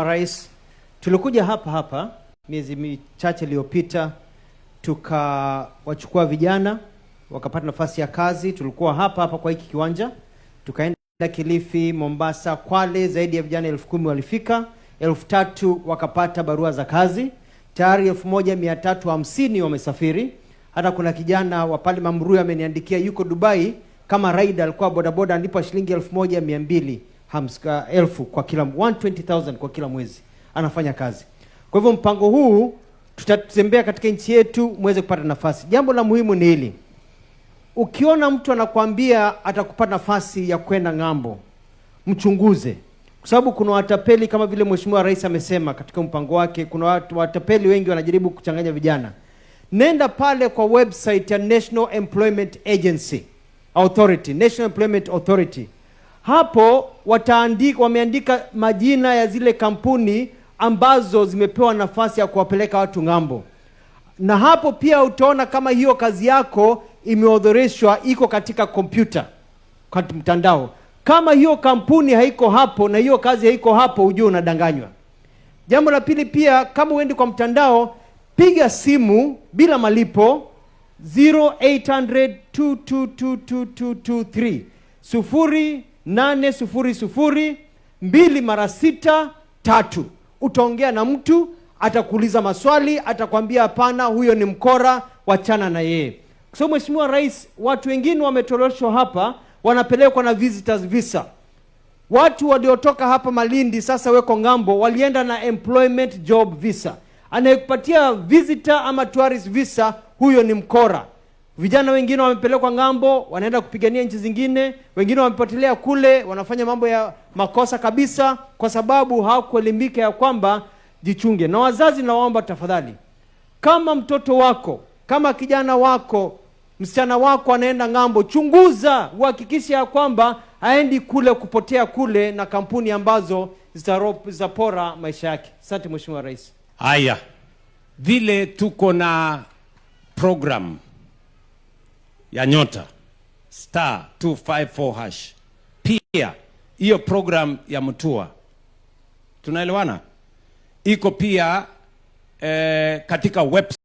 Rais, tulikuja hapa miezi michache iliyopita tukawachukua wakapata nafasi ya kazi. Tulikuwa hapa kwa hiki kiwanja, tukaenda Kilifi, Mombasa, Kwale. Zaidi ya vijana 10,000 walifika, 3,000 wakapata barua za kazi. Tayari 1,350 wamesafiri. Hata kuna kijana wa pale Mamrui ameniandikia yuko Dubai kama rider, alikuwa bodaboda, analipa shilingi 1,250 kwa kila 120,000 kwa kila mwezi, anafanya kazi. Kwa hivyo mpango huu tutatembea katika nchi yetu muweze kupata nafasi. Jambo la muhimu ni hili: ukiona mtu anakuambia atakupata nafasi ya kwenda ng'ambo, mchunguze, kwa sababu kuna watapeli kama vile Mheshimiwa Rais amesema katika mpango wake. Kuna watapeli wengi wanajaribu kuchanganya vijana. Nenda pale kwa website ya National Employment Authority, National Employment Authority. Hapo wameandika majina ya zile kampuni ambazo zimepewa nafasi ya kuwapeleka watu ng'ambo. Na hapo pia utaona kama hiyo kazi yako imeorodheshwa, iko katika kompyuta, kwa mtandao. Kama hiyo kampuni haiko hapo na hiyo kazi haiko hapo, ujue unadanganywa. Jambo la pili pia, kama uendi kwa mtandao, piga simu bila malipo 0800-222-223 0800-2 Utaongea na mtu, atakuuliza maswali, atakwambia hapana, huyo ni mkora, wachana na yeye. Kwa sababu Mheshimiwa Rais, watu wengine wametoroshwa hapa, wanapelekwa na visitors visa. Watu waliotoka hapa Malindi sasa weko ngambo, walienda na employment job visa. Anayekupatia visitor ama tourist visa, huyo ni mkora. Vijana wengine wamepelekwa ngambo, wanaenda kupigania nchi zingine. Wengine wamepotelea kule, wanafanya mambo ya makosa kabisa, kwa sababu hawakuelimika ya kwamba jichunge. Na wazazi, nawaomba tafadhali, kama mtoto wako, kama kijana wako, msichana wako anaenda ngambo, chunguza, uhakikishe ya kwamba haendi kule kupotea kule na kampuni ambazo zitapora maisha yake. Asante Mheshimiwa Rais. Haya, vile tuko na program ya Nyota *254#, pia hiyo program ya Mutua, tunaelewana, iko pia katika website